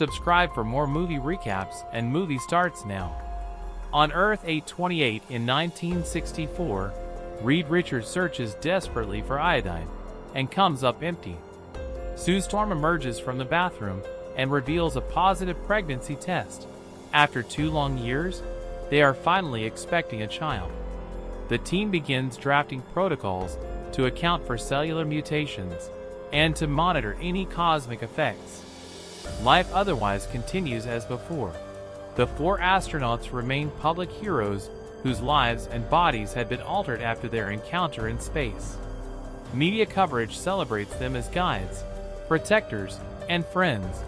Subscribe for more movie recaps and movie starts now. On Earth 828 in 1964, Reed Richards searches desperately for iodine and comes up empty. Sue Storm emerges from the bathroom and reveals a positive pregnancy test. After 2 long years, they are finally expecting a child. The team begins drafting protocols to account for cellular mutations and to monitor any cosmic effects. Life otherwise continues as before. The 4 astronauts remain public heroes whose lives and bodies had been altered after their encounter in space. Media coverage celebrates them as guides, protectors, and friends.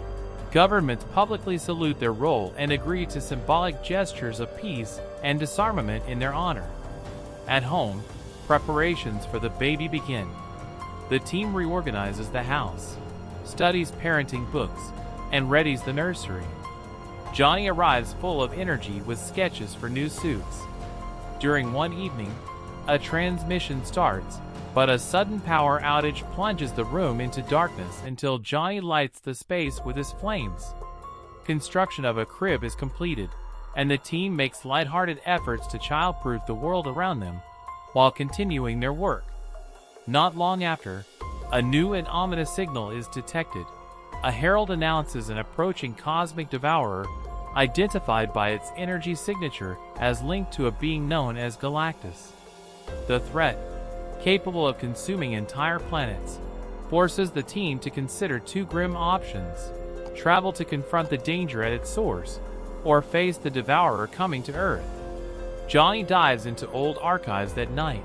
Governments publicly salute their role and agree to symbolic gestures of peace and disarmament in their honor. At home, preparations for the baby begin. The team reorganizes the house, studies parenting books, and readies the nursery. Johnny arrives full of energy with sketches for new suits. During one evening, a transmission starts, but a sudden power outage plunges the room into darkness until Johnny lights the space with his flames. Construction of a crib is completed, and the team makes lighthearted efforts to childproof the world around them while continuing their work. Not long after, a new and ominous signal is detected. A herald announces an approaching cosmic devourer, identified by its energy signature as linked to a being known as Galactus. The threat, capable of consuming entire planets, forces the team to consider 2 grim options: travel to confront the danger at its source, or face the devourer coming to Earth. Johnny dives into old archives that night,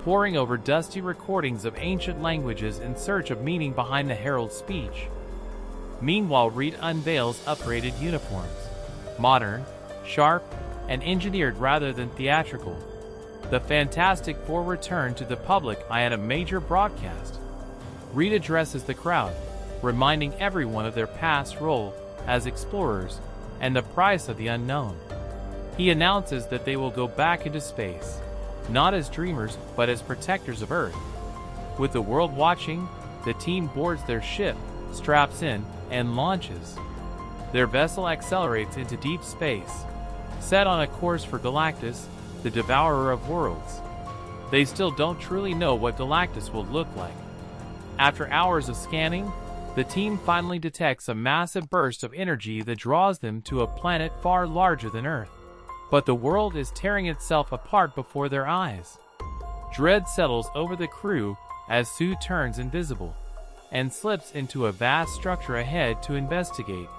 poring over dusty recordings of ancient languages in search of meaning behind the herald's speech. Meanwhile, Reed unveils upgraded uniforms, modern, sharp, and engineered rather than theatrical. The Fantastic Four return to the public at a major broadcast. Reed addresses the crowd, reminding everyone of their past role as explorers and the price of the unknown. He announces that they will go back into space, not as dreamers but as protectors of Earth. With the world watching, the team boards their ship, straps in, and launches. Their vessel accelerates into deep space, set on a course for Galactus, the devourer of worlds. They still don't truly know what Galactus will look like. After hours of scanning, the team finally detects a massive burst of energy that draws them to a planet far larger than Earth. But the world is tearing itself apart before their eyes. Dread settles over the crew as Sue turns invisible and slips into a vast structure ahead to investigate,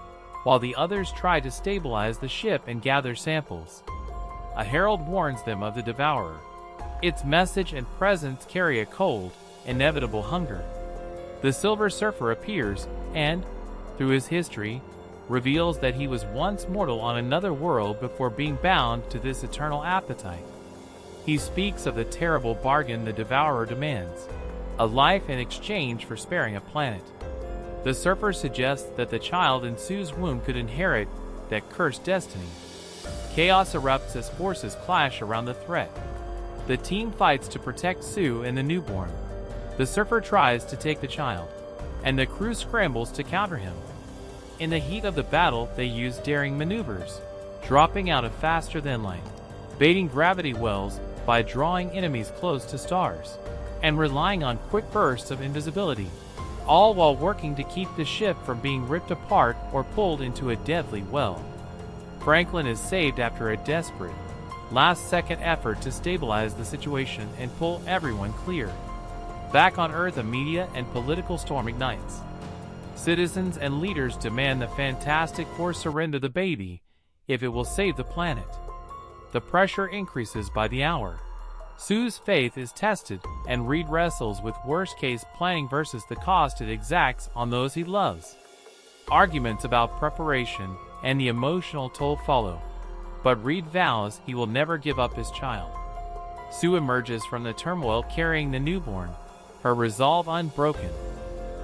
while the others try to stabilize the ship and gather samples. A herald warns them of the devourer. Its message and presence carry a cold, inevitable hunger. The Silver Surfer appears and, through his history, reveals that he was once mortal on another world before being bound to this eternal appetite. He speaks of the terrible bargain the devourer demands: a life in exchange for sparing a planet. The Surfer suggests that the child in Sue's womb could inherit that cursed destiny. Chaos erupts as forces clash around the threat. The team fights to protect Sue and the newborn. The Surfer tries to take the child, and the crew scrambles to counter him. In the heat of the battle, they use daring maneuvers, dropping out of faster-than-light, baiting gravity wells by drawing enemies close to stars, and relying on quick bursts of invisibility, all while working to keep the ship from being ripped apart or pulled into a deadly well. Franklin is saved after a desperate, last-second effort to stabilize the situation and pull everyone clear. Back on Earth, a media and political storm ignites. Citizens and leaders demand the Fantastic Four surrender the baby if it will save the planet. The pressure increases by the hour. Sue's faith is tested, and Reed wrestles with worst-case planning versus the cost it exacts on those he loves. Arguments about preparation and the emotional toll follow, but Reed vows he will never give up his child. Sue emerges from the turmoil carrying the newborn, her resolve unbroken.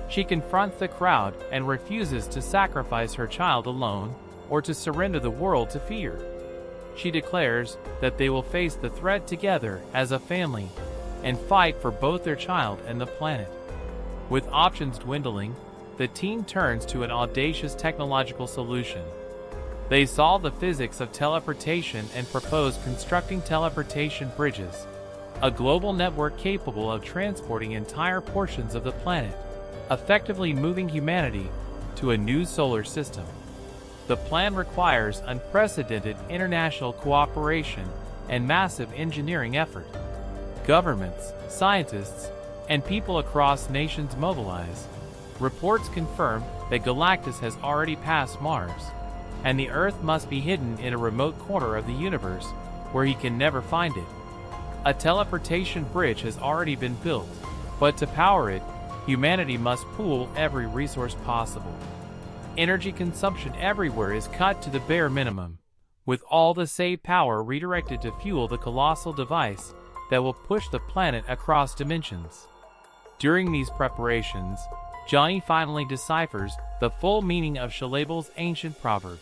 She confronts the crowd and refuses to sacrifice her child alone or to surrender the world to fear. She declares that they will face the threat together as a family and fight for both their child and the planet. With options dwindling, the team turns to an audacious technological solution. They solve the physics of teleportation and propose constructing teleportation bridges, a global network capable of transporting entire portions of the planet, effectively moving humanity to a new solar system. The plan requires unprecedented international cooperation and massive engineering effort. Governments, scientists, and people across nations mobilize. Reports confirm that Galactus has already passed Mars, and the Earth must be hidden in a remote corner of the universe where he can never find it. A teleportation bridge has already been built, but to power it, humanity must pool every resource possible. Energy consumption everywhere is cut to the bare minimum, with all the saved power redirected to fuel the colossal device that will push the planet across dimensions. During these preparations, Johnny finally deciphers the full meaning of Shalabel's ancient proverb.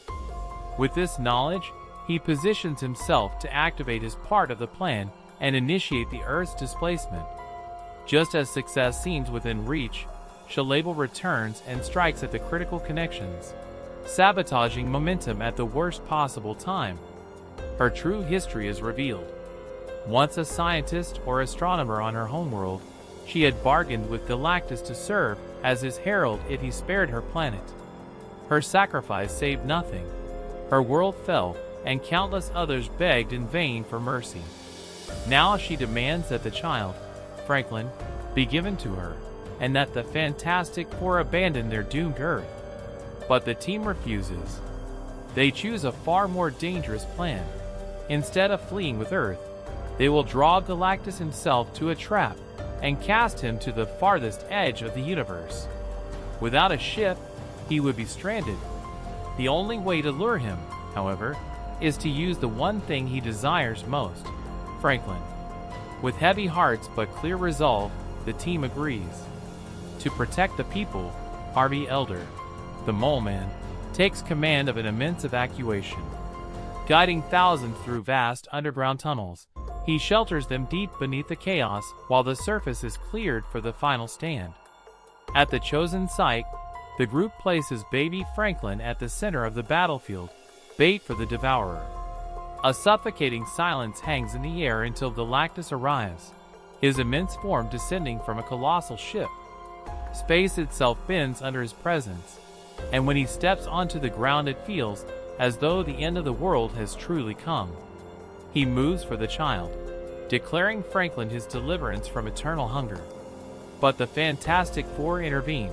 With this knowledge, he positions himself to activate his part of the plan and initiate the Earth's displacement. Just as success seems within reach, Shalabel returns and strikes at the critical connections, sabotaging momentum at the worst possible time. Her true history is revealed. Once a scientist or astronomer on her homeworld, she had bargained with Galactus to serve as his herald if he spared her planet. Her sacrifice saved nothing. Her world fell, and countless others begged in vain for mercy. Now she demands that the child, Franklin, be given to her, and that the Fantastic Four abandon their doomed Earth. But the team refuses. They choose a far more dangerous plan. Instead of fleeing with Earth, they will draw Galactus himself to a trap and cast him to the farthest edge of the universe. Without a ship, he would be stranded. The only way to lure him, however, is to use the one thing he desires most, Franklin. With heavy hearts but clear resolve, the team agrees. To protect the people, Harvey Elder, the Mole Man, takes command of an immense evacuation. Guiding thousands through vast underground tunnels, he shelters them deep beneath the chaos while the surface is cleared for the final stand. At the chosen site, the group places baby Franklin at the center of the battlefield, bait for the Devourer. A suffocating silence hangs in the air until Galactus arrives, his immense form descending from a colossal ship. Space itself bends under his presence, and when he steps onto the ground it feels as though the end of the world has truly come. He moves for the child, declaring Franklin his deliverance from eternal hunger. But the Fantastic Four intervene,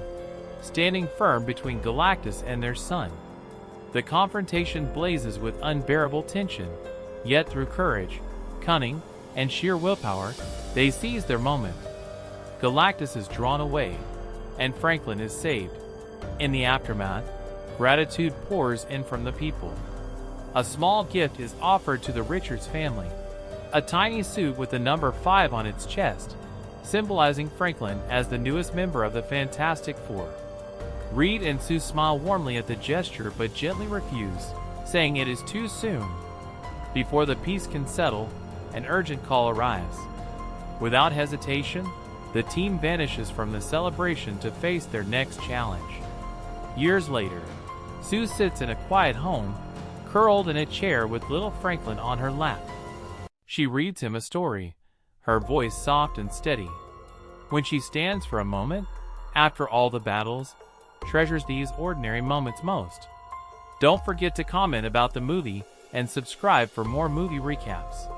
standing firm between Galactus and their son. The confrontation blazes with unbearable tension, yet through courage, cunning, and sheer willpower, they seize their moment. Galactus is drawn away, and Franklin is saved. In the aftermath, gratitude pours in from the people. A small gift is offered to the Richards family, a tiny suit with the number 5 on its chest, symbolizing Franklin as the newest member of the Fantastic Four. Reed and Sue smile warmly at the gesture but gently refuse, saying it is too soon. Before the peace can settle, an urgent call arrives. Without hesitation, the team vanishes from the celebration to face their next challenge. Years later, Sue sits in a quiet home, curled in a chair with little Franklin on her lap. She reads him a story, her voice soft and steady. When she stands for a moment, after all the battles, treasures these ordinary moments most. Don't forget to comment about the movie and subscribe for more movie recaps.